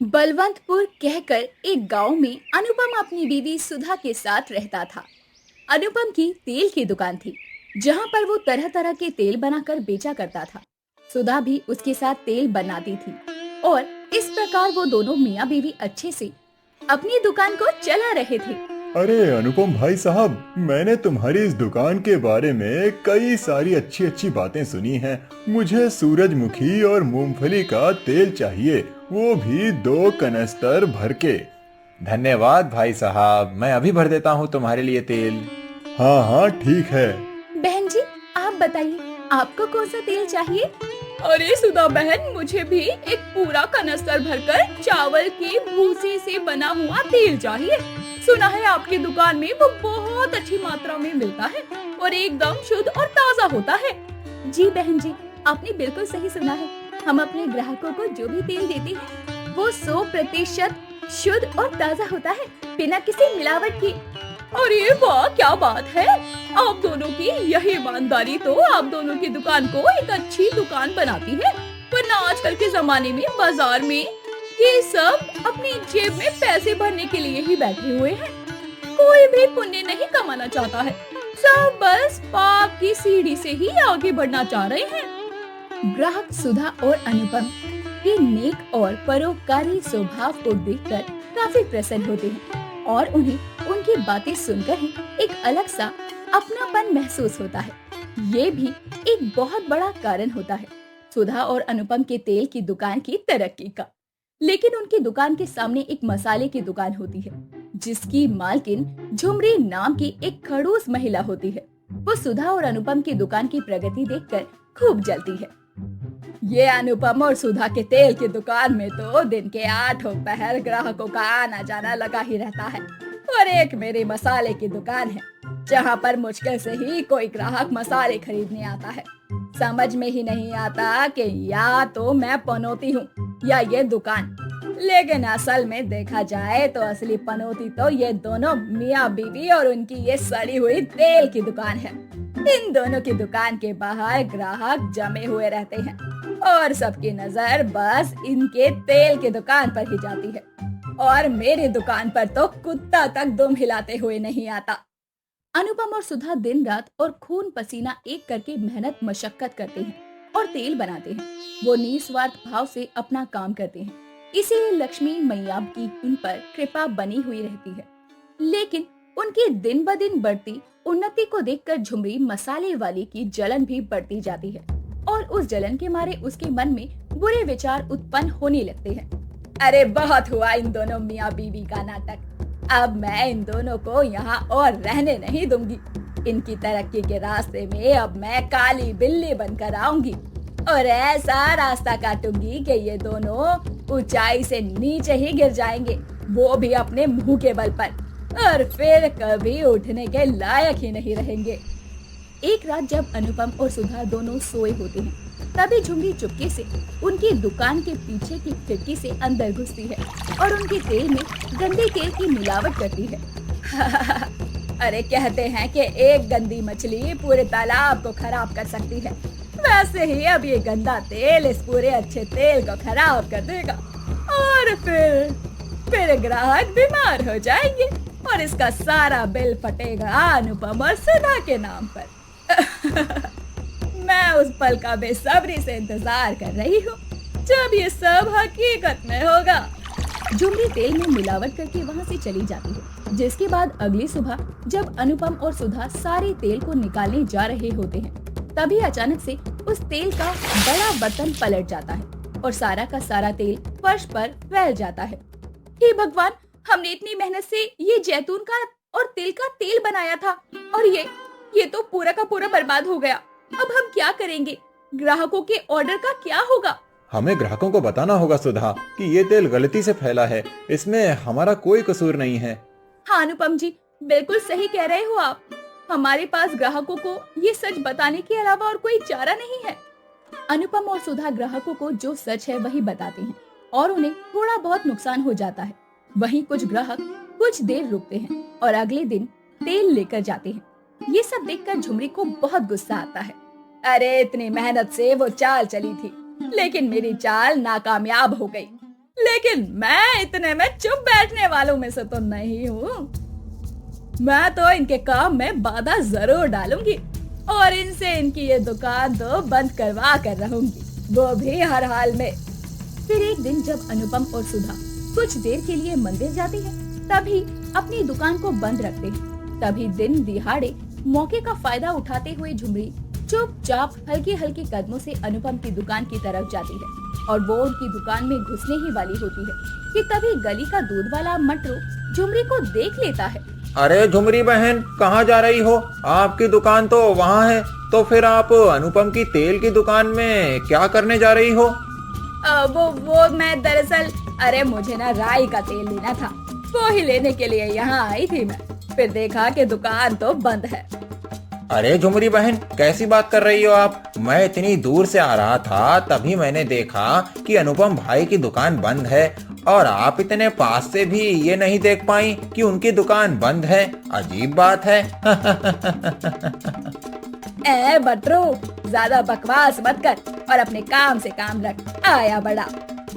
बलवंतपुर कहकर एक गांव में अनुपम अपनी बीवी सुधा के साथ रहता था। अनुपम की तेल की दुकान थी, जहां पर वो तरह तरह के तेल बनाकर बेचा करता था। सुधा भी उसके साथ तेल बनाती थी और इस प्रकार वो दोनों मियाँ बीवी अच्छे से अपनी दुकान को चला रहे थे। अरे अनुपम भाई साहब, मैंने तुम्हारी इस दुकान के बारे में कई सारी अच्छी अच्छी बातें सुनी हैं। मुझे सूरजमुखी और मूंगफली का तेल चाहिए, वो भी 2 कनस्तर भर के। धन्यवाद भाई साहब, मैं अभी भर देता हूँ तुम्हारे लिए तेल। हाँ हाँ ठीक है। बहन जी, आप बताइए आपको कौन सा तेल चाहिए? अरे सुधा बहन, मुझे भी एक पूरा कनस्तर भरकर चावल के भूसे से बना हुआ तेल चाहिए। सुना है आपकी दुकान में वो बहुत अच्छी मात्रा में मिलता है और एकदम शुद्ध और ताज़ा होता है। जी बहन जी, आपने बिल्कुल सही सुना है। हम अपने ग्राहकों को जो भी तेल देते हैं वो 100% शुद्ध और ताज़ा होता है, बिना किसी मिलावट के। अरे वाह, क्या बात है! आप दोनों की यही ईमानदारी तो आप दोनों की दुकान को एक अच्छी दुकान बनाती है। वरना आजकल के जमाने में बाजार में ये सब अपनी जेब में पैसे भरने के लिए ही बैठे हुए हैं। कोई भी पुण्य नहीं कमाना चाहता है, सब बस पाप की सीढ़ी से ही आगे बढ़ना चाह रहे हैं। ग्राहक सुधा और अनुपम के नेक और परोपकारी स्वभाव को देखकर काफी प्रसन्न होते हैं और उन्हें उनकी बातें सुनकर ही एक अलग सा अपनापन महसूस होता है। ये भी एक बहुत बड़ा कारण होता है सुधा और अनुपम के तेल की दुकान की तरक्की का। लेकिन उनकी दुकान के सामने एक मसाले की दुकान होती है, जिसकी मालकिन झुमरी नाम की एक खड़ूस महिला होती है। वो सुधा और अनुपम की दुकान की प्रगति देखकर खूब जलती है। ये अनुपम और सुधा के तेल की दुकान में तो दिन के 8 पहर ग्राहकों का आना जाना लगा ही रहता है। और एक मेरी मसाले की दुकान है, जहाँ पर मुश्किल से ही कोई ग्राहक मसाले खरीदने आता है। समझ में ही नहीं आता कि या तो मैं पनौती हूँ या ये दुकान। लेकिन असल में देखा जाए तो असली पनौती तो ये दोनों मियाँ बीवी और उनकी ये सड़ी हुई तेल की दुकान है। इन दोनों की दुकान के बाहर ग्राहक जमे हुए रहते हैं और सबकी नजर बस इनके तेल की दुकान पर ही जाती है। और मेरी दुकान पर तो कुत्ता तक दुम हिलाते हुए नहीं आता। अनुपम और सुधा दिन रात और खून पसीना एक करके मेहनत मशक्कत करते हैं और तेल बनाते हैं। वो निस्वार्थ भाव से अपना काम करते हैं, इसीलिए लक्ष्मी मैया की उन पर कृपा बनी हुई रहती है। लेकिन उनकी दिन ब दिन बढ़ती उन्नति को देखकर झुमरी मसाले वाली की जलन भी बढ़ती जाती है और उस जलन के मारे उसके मन में बुरे विचार उत्पन्न होने लगते हैं। अरे बहुत हुआ इन दोनों मियाँ बीवी का नाटक। अब मैं इन दोनों को यहाँ और रहने नहीं दूंगी। इनकी तरक्की के रास्ते में अब मैं काली बिल्ली बनकर आऊंगी और ऐसा रास्ता काटूंगी कि ये दोनों ऊंचाई से नीचे ही गिर जाएंगे, वो भी अपने मुंह के बल पर, और फिर कभी उठने के लायक ही नहीं रहेंगे। एक रात जब अनुपम और सुधा दोनों सोए होते हैं, तभी झुमरी चुपके से उनकी दुकान के पीछे की खिड़की से अंदर घुसती है और उनके तेल में गंदे तेल की मिलावट करती है। अरे कहते हैं कि एक गंदी मछली पूरे तालाब को खराब कर सकती है, वैसे ही अब ये गंदा तेल इस पूरे अच्छे तेल को खराब कर देगा और फिर ग्राहक बीमार हो जाएंगे और इसका सारा बिल फटेगा अनुपम और सुधा के नाम पर। मैं उस पल का बेसब्री से इंतजार कर रही हूँ जब ये सब हकीकत में होगा। झुमरी तेल में मिलावट करके वहाँ से चली जाती है, जिसके बाद अगली सुबह जब अनुपम और सुधा सारे तेल को निकालने जा रहे होते हैं, तभी अचानक से उस तेल का बड़ा बर्तन पलट जाता है और सारा का सारा तेल फर्श पर फैल जाता है। हे भगवान, हमने इतनी मेहनत से ये जैतून का और तिल का तेल बनाया था और ये तो पूरा का पूरा बर्बाद हो गया। अब हम क्या करेंगे? ग्राहकों के ऑर्डर का क्या होगा? हमें ग्राहकों को बताना होगा सुधा कि ये तेल गलती से फैला है, इसमें हमारा कोई कसूर नहीं है। हाँ अनुपम जी, बिल्कुल सही कह रहे हो आप। हमारे पास ग्राहकों को ये सच बताने के अलावा और कोई चारा नहीं है। अनुपम और सुधा ग्राहकों को जो सच है वही बताते हैं और उन्हें थोड़ा बहुत नुकसान हो जाता है। वहीं कुछ ग्राहक कुछ देर रुकते हैं और अगले दिन तेल लेकर जाते हैं। ये सब देखकर झुमरी को बहुत गुस्सा आता है। अरे इतनी मेहनत से वो चाल चली थी, लेकिन मेरी चाल नाकामयाब हो गई। लेकिन मैं इतने में चुप बैठने वालों में से तो नहीं हूँ। मैं तो इनके काम में बाधा जरूर डालूंगी और इनसे इनकी ये दुकान तो बंद करवा कर रहूंगी, वो भी हर हाल में। फिर एक दिन जब अनुपम और सुधा कुछ देर के लिए मंदिर जाती है, तभी अपनी दुकान को बंद रखते हैं। तभी दिन दिहाड़े मौके का फायदा उठाते हुए झुमरी चुपचाप हल्के हल्के कदमों से अनुपम की दुकान की तरफ जाती है और वो उनकी दुकान में घुसने ही वाली होती है कि तभी गली का दूध वाला मटरू झुमरी को देख लेता है। अरे झुमरी बहन, कहाँ जा रही हो? आपकी दुकान तो वहाँ है, तो फिर आप अनुपम की तेल की दुकान में क्या करने जा रही हो? वो मैं दरअसल, अरे मुझे ना राई का तेल लेना था, वो ही लेने के लिए यहाँ आई थी मैं। फिर देखा कि दुकान तो बंद है। अरे झुमरी बहन, कैसी बात कर रही हो आप? मैं इतनी दूर से आ रहा था, तभी मैंने देखा कि अनुपम भाई की दुकान बंद है और आप इतने पास से भी ये नहीं देख पाई कि उनकी दुकान बंद है। अजीब बात है। ए बटरू, ज्यादा बकवास मत कर और अपने काम से काम रख। आया बड़ा।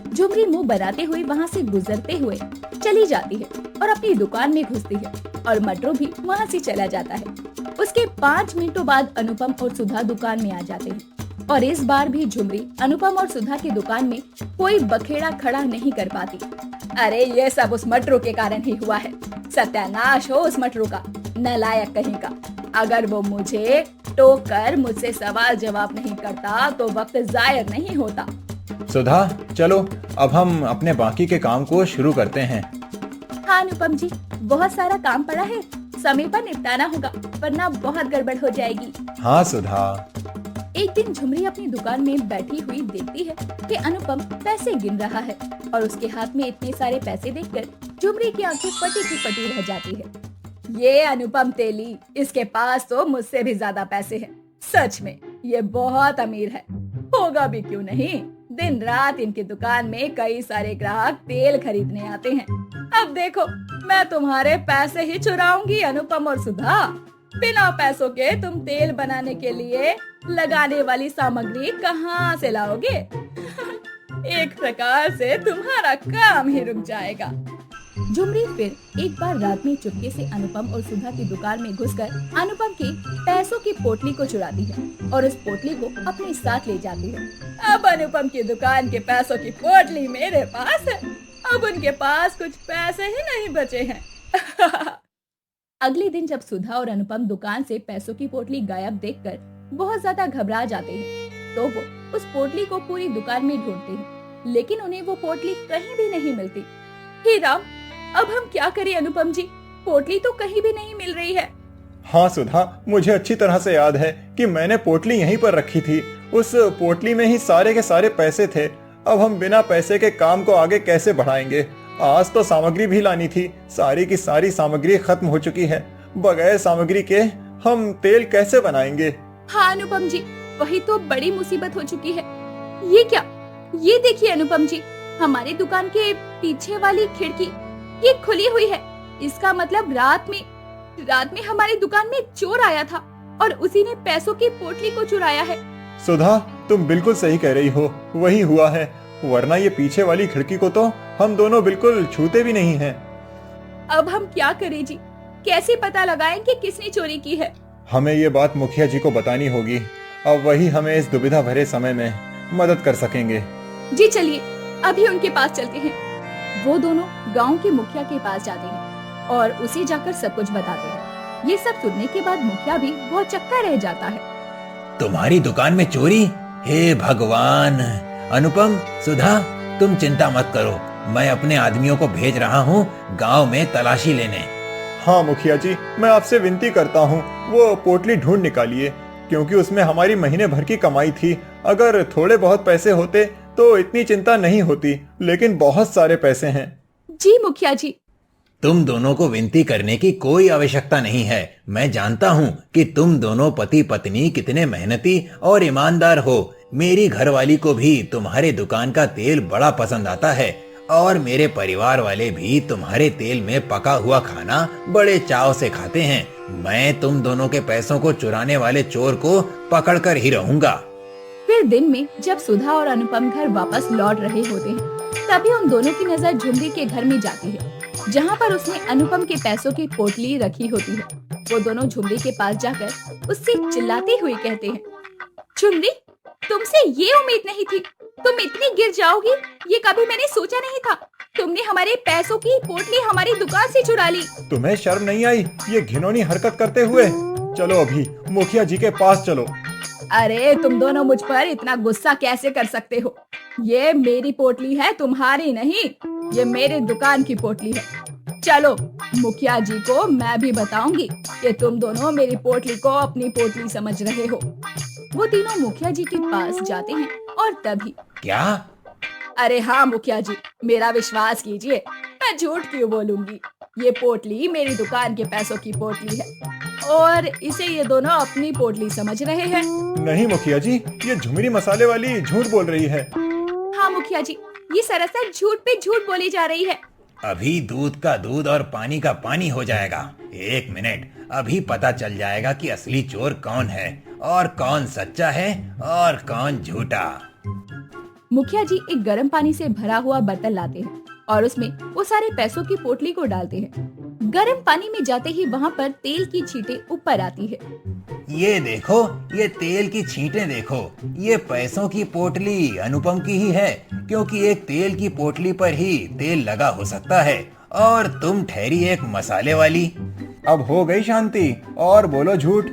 झुमरी मुंह बनाते हुए वहाँ से गुजरते हुए चली जाती है और अपनी दुकान में घुसती है और मटरू भी वहाँ से चला जाता है। उसके 5 मिनटों बाद अनुपम और सुधा दुकान में आ जाते हैं और इस बार भी झुमरी अनुपम और सुधा की दुकान में कोई बखेड़ा खड़ा नहीं कर पाती। अरे ये सब उस मटरू के कारण ही हुआ है। सत्यानाश हो उस मटरू का, नालायक कहीं का। अगर वो मुझे टोक कर मुझसे सवाल जवाब नहीं करता तो वक्त जाया नहीं होता। सुधा, चलो अब हम अपने बाकी के काम को शुरू करते हैं। हाँ अनुपम जी, बहुत सारा काम पड़ा है, समय पर निपटाना होगा वरना बहुत गड़बड़ हो जाएगी। हाँ सुधा। एक दिन झुमरी अपनी दुकान में बैठी हुई देखती है कि अनुपम पैसे गिन रहा है और उसके हाथ में इतने सारे पैसे देखकर झुमरी की आंखें फटी की फटी रह जाती है। ये अनुपम तेली, इसके पास तो मुझसे भी ज्यादा पैसे हैं। सच में ये बहुत अमीर है। होगा भी क्यों नहीं, दिन रात इनकी दुकान में कई सारे ग्राहक तेल खरीदने आते हैं। अब देखो, मैं तुम्हारे पैसे ही चुराऊंगी अनुपम और सुधा। बिना पैसों के तुम तेल बनाने के लिए लगाने वाली सामग्री कहाँ से लाओगे? एक प्रकार से तुम्हारा काम ही रुक जाएगा। झुमरी फिर एक बार रात में चुपके से अनुपम और सुधा की दुकान में घुसकर अनुपम के पैसों की पोटली को चुराती है और उस पोटली को अपने साथ ले जाती है। अब अनुपम की दुकान के पैसों की पोटली मेरे पास है। अब उनके पास कुछ पैसे ही नहीं बचे हैं। अगले दिन जब सुधा और अनुपम दुकान से पैसों की पोटली गायब देखकर बहुत ज्यादा घबरा जाते हैं, तो वो उस पोटली को पूरी दुकान में ढूंढते हैं, लेकिन उन्हें वो पोटली कहीं भी नहीं मिलती। हे राम, अब हम क्या करें अनुपम जी? पोटली तो कहीं भी नहीं मिल रही है। हाँ सुधा, मुझे अच्छी तरह से याद है कि मैंने पोटली यहीं पर रखी थी। उस पोटली में ही सारे के सारे पैसे थे। अब हम बिना पैसे के काम को आगे कैसे बढ़ाएंगे? आज तो सामग्री भी लानी थी, सारी की सारी सामग्री खत्म हो चुकी है। बगैर सामग्री के हम तेल कैसे बनाएंगे? हाँ अनुपम जी, वही तो बड़ी मुसीबत हो चुकी है। ये क्या? ये देखिए अनुपम जी, हमारी दुकान के पीछे वाली खिड़की ये खुली हुई है। इसका मतलब रात में हमारी दुकान में चोर आया था और उसी ने पैसों की पोटली को चुराया है। सुधा, तुम बिल्कुल सही कह रही हो, वही हुआ है। वरना ये पीछे वाली खिड़की को तो हम दोनों बिल्कुल छूते भी नहीं हैं। अब हम क्या करें जी? कैसे पता लगाएं कि किसने चोरी की है? हमें ये बात मुखिया जी को बतानी होगी। अब वही हमें इस दुविधा भरे समय में मदद कर सकेंगे। जी चलिए, अभी उनके पास चलते हैं। वो दोनों गांव के मुखिया के पास जाते हैं और उसे जाकर सब कुछ बताते हैं। ये सब सुनने के बाद मुखिया भी बहुत चक्का रह जाता है। तुम्हारी दुकान में चोरी? हे भगवान! अनुपम, सुधा, तुम चिंता मत करो, मैं अपने आदमियों को भेज रहा हूँ गांव में तलाशी लेने। हाँ मुखिया जी, मैं आपसे विनती करता हूँ, वो पोटली ढूंढ निकालिए, क्योंकि उसमें हमारी महीने भर की कमाई थी। अगर थोड़े बहुत पैसे होते तो इतनी चिंता नहीं होती, लेकिन बहुत सारे पैसे हैं। जी मुखिया जी। तुम दोनों को विनती करने की कोई आवश्यकता नहीं है। मैं जानता हूँ कि तुम दोनों पति पत्नी कितने मेहनती और ईमानदार हो। मेरी घरवाली को भी तुम्हारे दुकान का तेल बड़ा पसंद आता है और मेरे परिवार वाले भी तुम्हारे तेल में पका हुआ खाना बड़े चाव से खाते हैं। मैं तुम दोनों के पैसों को चुराने वाले चोर को पकड़ कर ही रहूंगा। फिर दिन में जब सुधा और अनुपम घर वापस लौट रहे होते हैं, तभी उन दोनों की नजर झुमरी के घर में जाती है, जहाँ पर उसने अनुपम के पैसों की पोटली रखी होती है। वो दोनों झुमरी के पास जाकर उससे चिल्लाते हुए कहते हैं, झुमरी, तुमसे ये उम्मीद नहीं थी, तुम इतनी गिर जाओगी ये कभी मैंने सोचा नहीं था। तुमने हमारे पैसों की पोटली हमारी दुकान से चुरा ली। तुम्हें शर्म नहीं आई ये घिनौनी हरकत करते हुए? चलो अभी मुखिया जी के पास चलो। अरे तुम दोनों मुझ पर इतना गुस्सा कैसे कर सकते हो? ये मेरी पोटली है, तुम्हारी नहीं। ये मेरे दुकान की पोटली है। चलो मुखिया जी को मैं भी बताऊंगी कि तुम दोनों मेरी पोटली को अपनी पोटली समझ रहे हो। वो तीनों मुखिया जी के पास जाते हैं और तभी क्या? अरे हाँ मुखिया जी, मेरा विश्वास कीजिए, मैं झूठ क्यों बोलूंगी। ये पोटली मेरी दुकान के पैसों की पोटली है और इसे ये दोनों अपनी पोटली समझ रहे हैं। नहीं मुखिया जी, ये झुमरी मसाले वाली झूठ बोल रही है। हाँ मुखिया जी, ये सरासर झूठ पे झूठ बोली जा रही है। अभी दूध का दूध और पानी का पानी हो जाएगा। 1 मिनट, अभी पता चल जाएगा कि असली चोर कौन है और कौन सच्चा है और कौन झूठा। मुखिया जी एक गर्म पानी से भरा हुआ बर्तन लाते हैं और उसमें वो सारे पैसों की पोटली को डालते हैं। गर्म पानी में जाते ही वहाँ पर तेल की छींटें ऊपर आती है। ये देखो, ये तेल की छींटें देखो। ये पैसों की पोटली अनुपम की ही है, क्योंकि एक तेल की पोटली पर ही तेल लगा हो सकता है और तुम ठहरी एक मसाले वाली। अब हो गई शांति और बोलो झूठ।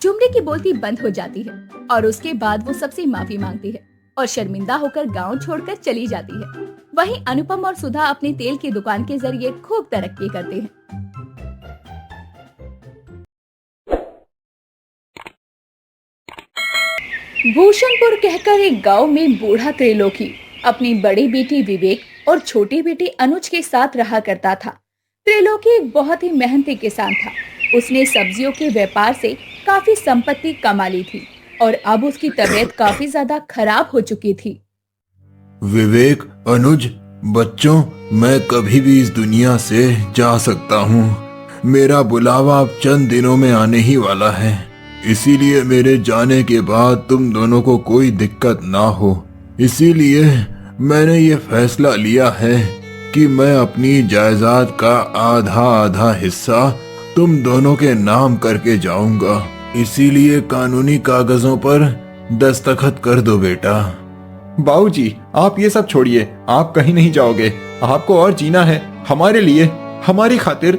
झुमरी की बोलती बंद हो जाती है और उसके बाद वो सबसे माफी मांगती है और शर्मिंदा होकर गांव छोड़कर चली जाती है। वहीं अनुपम और सुधा अपनी तेल की दुकान के जरिए खूब तरक्की करते हैं। भूषणपुर कहकर एक गांव में बूढ़ा त्रिलोकी अपनी बड़ी बेटी विवेक और छोटी बेटी अनुज के साथ रहा करता था। त्रिलोकी एक बहुत ही मेहनती किसान था। उसने सब्जियों के व्यापार से काफी संपत्ति कमा ली थी और अब उसकी तबीयत काफी ज्यादा खराब हो चुकी थी। विवेक, अनुज, बच्चों, मैं कभी भी इस दुनिया से जा सकता हूँ। मेरा बुलावा अब चंद दिनों में आने ही वाला है, इसीलिए मेरे जाने के बाद तुम दोनों को कोई दिक्कत ना हो। इसीलिए मैंने ये फैसला लिया है कि मैं अपनी जायदाद का आधा हिस्सा तुम दोनों के नाम करके जाऊंगा। इसीलिए कानूनी कागजों पर दस्तखत कर दो बेटा। बाबूजी, आप ये सब छोड़िए, आप कहीं नहीं जाओगे। आपको और जीना है, हमारे लिए, हमारी खातिर।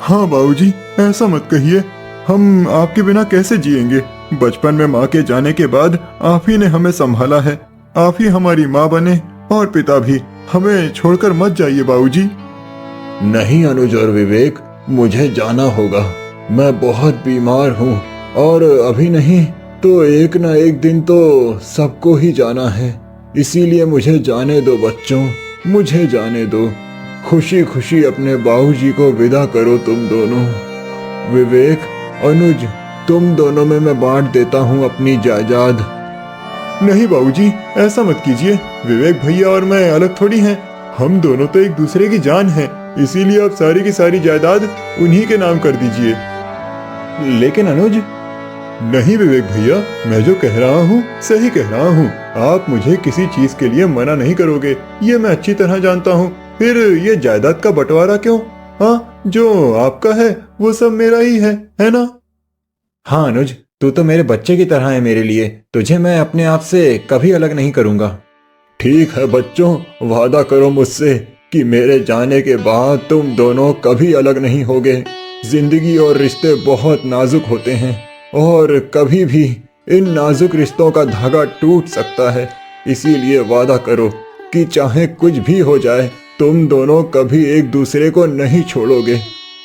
हाँ बाबूजी, ऐसा मत कहिए, हम आपके बिना कैसे जिएंगे। बचपन में माँ के जाने के बाद आप ही ने हमें संभाला है, आप ही हमारी माँ बने और पिता भी। हमें छोड़कर मत जाइए बाबूजी। नहीं अनुज और विवेक, मुझे जाना होगा। मैं बहुत बीमार हूँ और अभी नहीं तो एक ना एक दिन तो सबको ही जाना है। इसीलिए मुझे जाने दो बच्चों, मुझे जाने दो। खुशी खुशी अपने बाबूजी को विदा करो तुम दोनों। विवेक, अनुज, तुम दोनों में मैं बांट देता हूँ अपनी जायदाद। नहीं बाबूजी, ऐसा मत कीजिए। विवेक भैया और मैं अलग थोड़ी हैं, हम दोनों तो एक दूसरे की जान हैं। इसीलिए आप सारी की सारी जायदाद उन्हीं के नाम कर दीजिए। लेकिन अनुज। नहीं विवेक भैया, मैं जो कह रहा हूँ सही कह रहा हूँ। आप मुझे किसी चीज के लिए मना नहीं करोगे, ये मैं अच्छी तरह जानता हूँ। फिर ये जायदाद का बंटवारा क्यों? हाँ, जो आपका है वो सब मेरा ही है ना? हाँ अनुज, तू तो मेरे बच्चे की तरह है मेरे लिए। तुझे मैं अपने आप से कभी अलग नहीं करूँगा। ठीक है बच्चों, वादा करो मुझसे कि मेरे जाने के बाद तुम दोनों कभी अलग नहीं होगे। जिंदगी और रिश्ते बहुत नाजुक होते हैं और कभी भी इन नाजुक रिश्तों का धागा टूट सकता है। इसीलिए वादा करो कि चाहे कुछ भी हो जाए तुम दोनों कभी एक दूसरे को नहीं छोड़ोगे।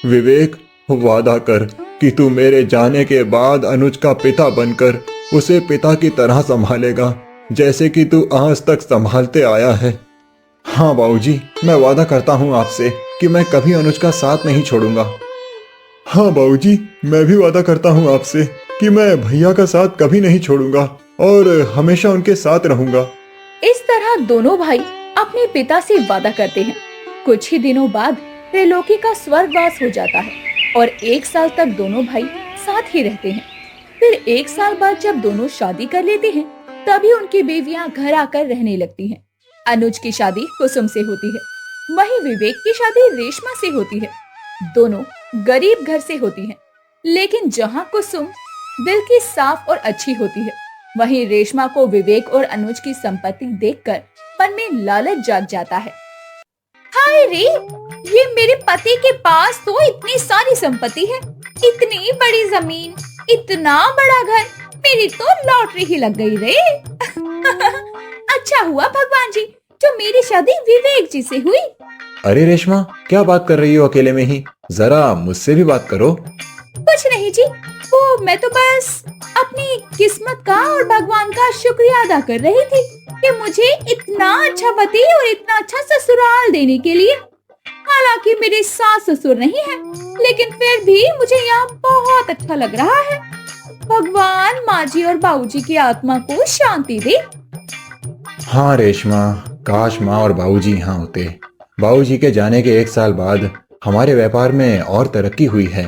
विवेक, वादा कर कि तू मेरे जाने के बाद अनुज का पिता बनकर उसे पिता की तरह संभालेगा, जैसे कि तू आज तक संभालते आया है। हाँ बाबूजी, मैं वादा करता हूँ आपसे कि मैं कभी अनुज का साथ नहीं छोड़ूंगा। हाँ बाबूजी, मैं भी वादा करता हूँ आपसे कि मैं भैया का साथ कभी नहीं छोड़ूंगा और हमेशा उनके साथ रहूंगा। इस तरह दोनों भाई अपने पिता से वादा करते हैं। कुछ ही दिनों बाद त्रिलोकी का स्वर्गवास हो जाता है और 1 साल तक दोनों भाई साथ ही रहते हैं। फिर 1 साल बाद जब दोनों शादी कर लेते हैं, तभी उनकी बीवियां घर आकर रहने लगती हैं। अनुज की शादी कुसुम से होती है, वहीं विवेक की शादी रेशमा से होती है। दोनों गरीब घर से होती हैं, लेकिन जहां कुसुम दिल की साफ और अच्छी होती है, वहीं रेशमा को विवेक और अनुज की संपत्ति देखकर मन में लालच जाग जाता है। हाय रे, ये मेरे पति के पास तो इतनी सारी संपत्ति है, इतनी बड़ी जमीन, इतना बड़ा घर, मेरी तो लॉटरी ही लग गई रे। अच्छा हुआ भगवान जी जो मेरी शादी विवेक जी से हुई। अरे रेशमा, क्या बात कर रही हो अकेले में ही? जरा मुझसे भी बात करो। कुछ नहीं जी, वो मैं तो बस अपनी किस्मत का और भगवान का शुक्रिया अदा कर रही थी कि मुझे इतना अच्छा पति और इतना अच्छा ससुराल देने के लिए। हालांकि मेरे सास ससुर नहीं है, लेकिन फिर भी मुझे यहाँ बहुत अच्छा लग रहा है। भगवान माँ जी और बाबूजी की आत्मा को शांति दे। हाँ रेशमा, काश माँ और बाबूजी यहाँ होते। बाबूजी के जाने के 1 साल बाद हमारे व्यापार में और तरक्की हुई है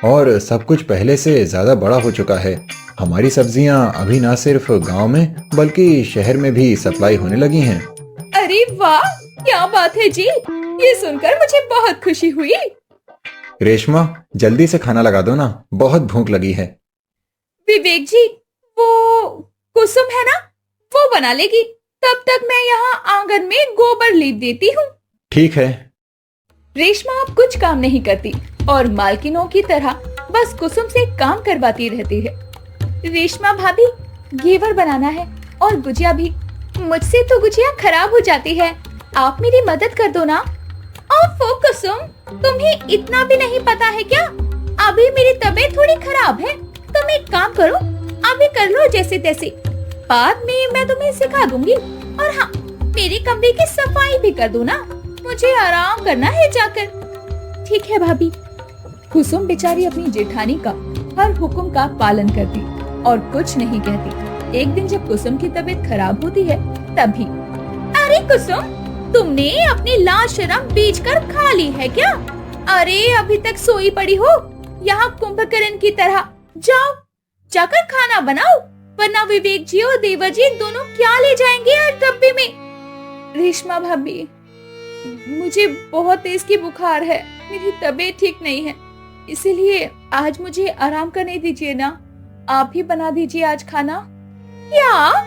और सब कुछ पहले से ज्यादा बड़ा हो चुका है। हमारी सब्जियां अभी ना सिर्फ गांव में बल्कि शहर में भी सप्लाई होने लगी हैं। अरे वाह, क्या बात है जी, ये सुनकर मुझे बहुत खुशी हुई। रेशमा, जल्दी से खाना लगा दो ना, बहुत भूख लगी है। विवेक जी, वो कुसुम है ना, वो बना लेगी। तब तक मैं यहाँ आंगन में गोबर लीप देती हूँ। ठीक है। रेशमा अब कुछ काम नहीं करती और मालकिनों की तरह बस कुसुम से काम करवाती रहती है। रेशमा भाभी, घेवर बनाना है और गुजिया भी। मुझसे तो गुजिया खराब हो जाती है, आप मेरी मदद कर दो ना। ओफो कुसुम, तुम्हें इतना भी नहीं पता है क्या? अभी मेरी तबीयत थोड़ी खराब है। तुम एक काम करो, अभी कर लो जैसे तैसे, बाद में मैं तुम्हें सिखा दूंगी। और हाँ, मेरे कमरे की सफाई भी कर दो ना, मुझे आराम करना है जाकर। ठीक है भाभी। कुसुम बेचारी अपनी जेठानी का हर हुक्म का पालन करती और कुछ नहीं कहती। एक दिन जब कुसुम की तबीयत खराब होती है तभी, अरे कुसुम, तुमने अपनी लाज शर्म बेच कर खा ली है क्या? अरे अभी तक सोई पड़ी हो यहाँ कुंभकर्ण की तरह। जाओ, जाकर खाना बनाओ, वरना विवेक जी और देवर जी दोनों क्या ले जाएंगे यार डब्बे में। रेशमा भाभी, मुझे बहुत तेज की बुखार है, मेरी तबीयत ठीक नहीं है, इसीलिए आज मुझे आराम करने दीजिए ना। आप ही बना दीजिए आज खाना। क्या?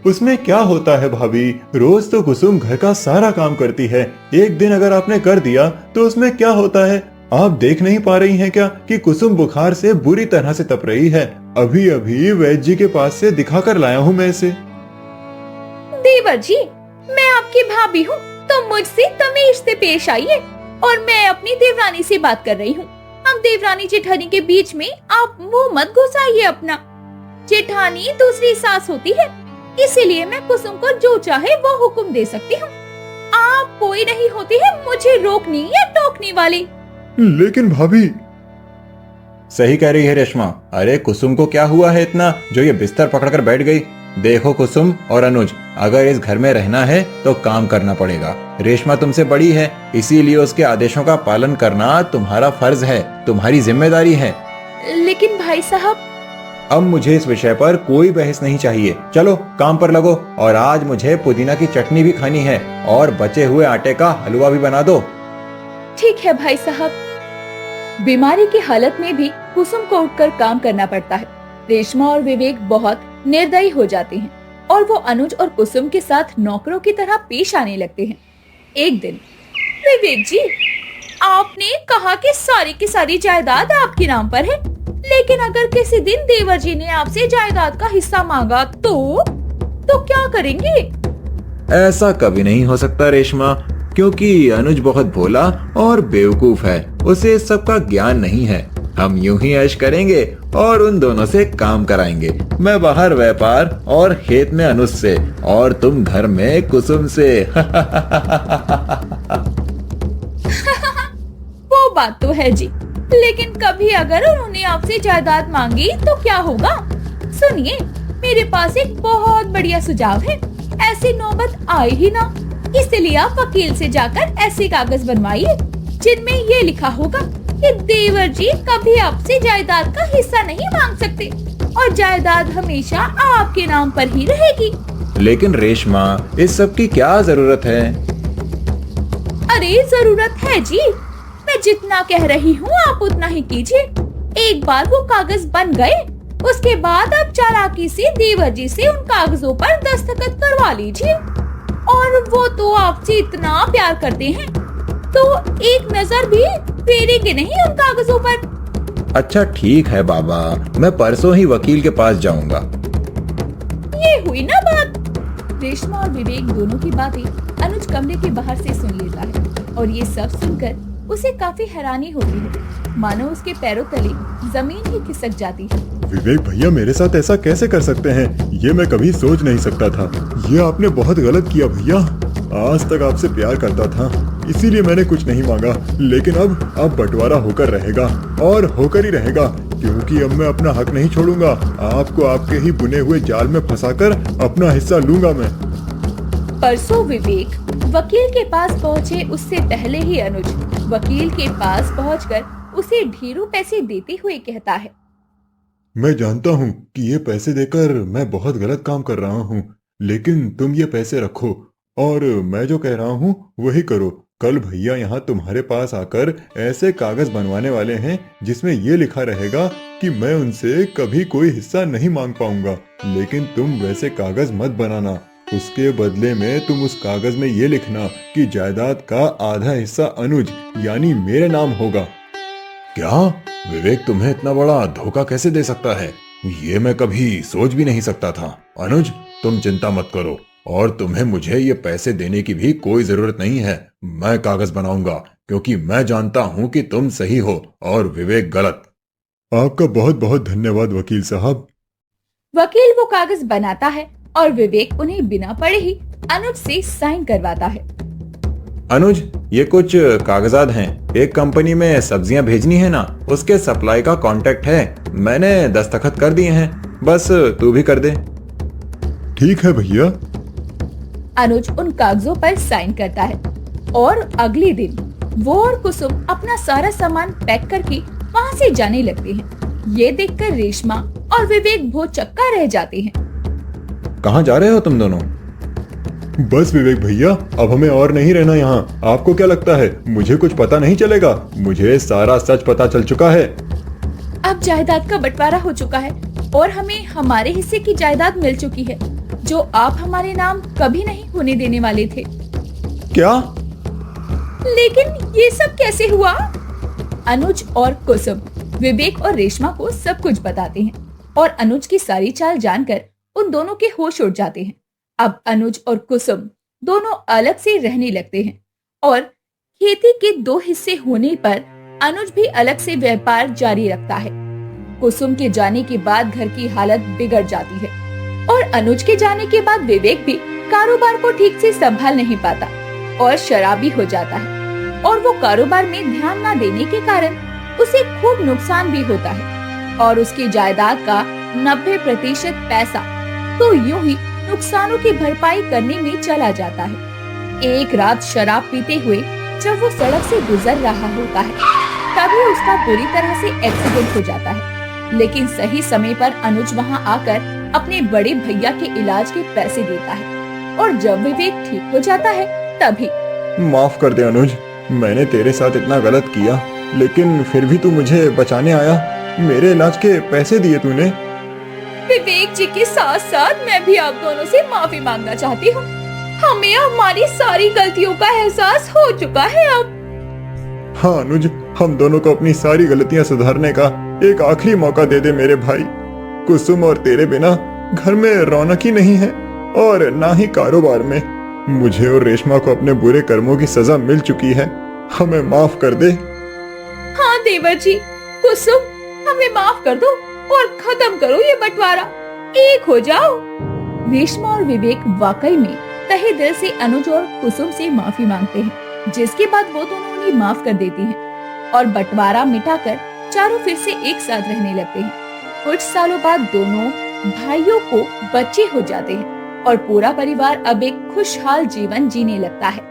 उसमें क्या होता है भाभी, रोज तो कुसुम घर का सारा काम करती है, एक दिन अगर आपने कर दिया तो उसमें क्या होता है? आप देख नहीं पा रही हैं क्या कि कुसुम बुखार से बुरी तरह से तप रही है? अभी अभी वैद्य जी के पास से दिखा कर लाया हूँ मैं इसे। देवर जी, मैं आपकी भाभी हूँ तो मुझसे तमीज से पेश आइए। और मैं अपनी देवरानी से बात कर रही हूँ। हम देवरानी जेठानी के बीच में आप मुंह मत घुसाइए अपना। जेठानी दूसरी सास होती है, इसीलिए मैं कुसुम को जो चाहे वो हुक्म दे सकती हूँ। आप कोई नहीं होती है मुझे रोकनी या टोकने वाली। लेकिन भाभी। सही कह रही है रेशमा। अरे कुसुम को क्या हुआ है इतना जो ये बिस्तर पकड़कर बैठ गई? देखो कुसुम और अनुज, अगर इस घर में रहना है तो काम करना पड़ेगा। रेशमा तुमसे बड़ी है, इसीलिए उसके आदेशों का पालन करना तुम्हारा फर्ज है, तुम्हारी जिम्मेदारी है। लेकिन भाई साहब। अब मुझे इस विषय पर कोई बहस नहीं चाहिए। चलो काम पर लगो, और आज मुझे पुदीना की चटनी भी खानी है और बचे हुए आटे का हलवा भी बना दो। ठीक है भाई साहब। बीमारी की हालत में भी कुसुम को उठकर काम करना पड़ता है। रेशमा और विवेक बहुत निर्दयी हो जाते हैं और वो अनुज और कुसुम के साथ नौकरों की तरह पेश आने लगते हैं। एक दिन, विवेक जी, आपने कहा कि सारी की सारी जायदाद आपके नाम पर है, लेकिन अगर किसी दिन देवर जी ने आपसे जायदाद का हिस्सा मांगा तो क्या करेंगे? ऐसा कभी नहीं हो सकता रेशमा, क्योंकि अनुज बहुत भोला और बेवकूफ है, उसे इस सब का ज्ञान नहीं है। हम यूं ही ऐश करेंगे और उन दोनों से काम कराएंगे। मैं बाहर व्यापार और खेत में अनुज से, और तुम घर में कुसुम से। वो बात तो है जी, लेकिन कभी अगर उन्होंने आपसे जायदाद मांगी तो क्या होगा? सुनिए, मेरे पास एक बहुत बढ़िया सुझाव है। ऐसी नौबत आए ही ना, इसलिए आप वकील से जाकर ऐसे कागज बनवाइए जिनमें ये लिखा होगा कि देवर जी कभी आपसे जायदाद का हिस्सा नहीं मांग सकते और जायदाद हमेशा आपके नाम पर ही रहेगी। लेकिन रेशमा, इस सब की क्या जरूरत है? अरे जरूरत है जी, मैं जितना कह रही हूँ आप उतना ही कीजिए। एक बार वो कागज बन गए, उसके बाद आप चालाकी से देवर जी से उन कागजों पर दस्तखत करवा लीजिए। और वो तो आपसे इतना प्यार करते हैं, तो एक नजर भी फेरेंगे नहीं उन कागजों पर। अच्छा ठीक है बाबा, मैं परसों ही वकील के पास जाऊंगा। ये हुई ना बात। रेशमा और विवेक दोनों की बातें अनुज कमरे के बाहर से सुन लेता है और ये सब सुनकर उसे काफी हैरानी होती है, मानो उसके पैरों तले जमीन ही खिसक जाती है। विवेक भैया मेरे साथ ऐसा कैसे कर सकते हैं? ये मैं कभी सोच नहीं सकता था। ये आपने बहुत गलत किया भैया। आज तक आपसे प्यार करता था, इसीलिए मैंने कुछ नहीं मांगा। लेकिन अब बंटवारा होकर रहेगा और होकर ही रहेगा, क्योंकि अब मैं अपना हक नहीं छोड़ूंगा। आपको आपके ही बुने हुए जाल में फंसाकर अपना हिस्सा लूंगा मैं। परसों विवेक वकील के पास पहुँचे उससे पहले ही अनुज वकील के पास पहुंचकर उसे ढेरों पैसे देते हुए कहता है, मैं जानता हूँ कि ये पैसे देकर मैं बहुत गलत काम कर रहा हूँ, लेकिन तुम ये पैसे रखो और मैं जो कह रहा हूँ वही करो। कल भैया यहाँ तुम्हारे पास आकर ऐसे कागज बनवाने वाले हैं जिसमें ये लिखा रहेगा कि मैं उनसे कभी कोई हिस्सा नहीं मांग पाऊंगा, लेकिन तुम वैसे कागज मत बनाना। उसके बदले में तुम उस कागज में ये लिखना कि जायदाद का आधा हिस्सा अनुज यानी मेरे नाम होगा। क्या विवेक तुम्हें इतना बड़ा धोखा कैसे दे सकता है? ये मैं कभी सोच भी नहीं सकता था। अनुज, तुम चिंता मत करो और तुम्हें मुझे ये पैसे देने की भी कोई जरूरत नहीं है। मैं कागज बनाऊंगा क्योंकि मैं जानता हूँ कि तुम सही हो और विवेक गलत। आपका बहुत बहुत धन्यवाद वकील साहब। वकील वो कागज बनाता है और विवेक उन्हें बिना पढ़े ही अनुज से साइन करवाता है। अनुज, ये कुछ कागजात हैं। एक कंपनी में सब्जियां भेजनी है ना, उसके सप्लाई का कांटेक्ट है। मैंने दस्तखत कर दिए हैं, बस तू भी कर दे। ठीक है भैया। अनुज उन कागजों पर साइन करता है और अगले दिन वो और कुसुम अपना सारा सामान पैक करके वहाँ से जाने लगते हैं। ये देखकर रेशमा और विवेक भौचक्का रह जाते हैं। कहाँ जा रहे हो तुम दोनों? बस विवेक भैया, अब हमें और नहीं रहना यहाँ। आपको क्या लगता है मुझे कुछ पता नहीं चलेगा? मुझे सारा सच पता चल चुका है। अब जायदाद का बंटवारा हो चुका है और हमें हमारे हिस्से की जायदाद मिल चुकी है, जो आप हमारे नाम कभी नहीं होने देने वाले थे। क्या? लेकिन ये सब कैसे हुआ? अनुज और कुसुम विवेक और रेशमा को सब कुछ बताते हैं और अनुज की सारी चाल जानकर उन दोनों के होश उड़ जाते हैं। अब अनुज और कुसुम दोनों अलग से रहने लगते हैं और खेती के 2 हिस्से होने पर अनुज भी अलग से व्यापार जारी रखता है। कुसुम के जाने के बाद घर की हालत बिगड़ जाती है और अनुज के जाने के बाद विवेक भी कारोबार को ठीक से संभाल नहीं पाता और शराबी हो जाता है और वो कारोबार में ध्यान न देने के कारण उसे खूब नुकसान भी होता है और उसकी जायदाद का 90% पैसा तो यूं ही नुकसानों की भरपाई करने में चला जाता है। एक रात शराब पीते हुए जब वो सड़क से गुजर रहा होता है, तभी उसका बुरी तरह से एक्सीडेंट हो जाता है। लेकिन सही समय पर अनुज वहां आकर अपने बड़े भैया के इलाज के पैसे देता है और जब विवेक ठीक हो जाता है तभी। माफ कर दे अनुज, मैंने तेरे साथ इतना गलत किया, लेकिन फिर भी तू मुझे बचाने आया। मेरे इलाज के पैसे दिए तूने। विवेक जी के साथ साथ मैं भी आप दोनों से माफी मांगना चाहती हूँ। हमें हमारी सारी गलतियों का एहसास हो चुका है अब। हाँ अनुज, हम दोनों को अपनी सारी गलतियां सुधारने का एक आखिरी मौका दे दे मेरे भाई। कुसुम और तेरे बिना घर में रौनक ही नहीं है और ना ही कारोबार में। मुझे और रेशमा को अपने बुरे कर्मों की सजा मिल चुकी है, हमें माफ कर दे। हाँ देवर जी, कुसुम हमें माफ कर दो और खत्म करो ये बंटवारा, एक हो जाओ। रेशमा और विवेक वाकई में तहे दिल से अनुज और कुसुम से माफी मांगते हैं, जिसके बाद वो दोनों उन्हें माफ कर देती हैं और बंटवारा मिटाकर चारों फिर से एक साथ रहने लगते हैं। कुछ सालों बाद दोनों भाइयों को बच्चे हो जाते हैं और पूरा परिवार अब एक खुशहाल जीवन जीने लगता है।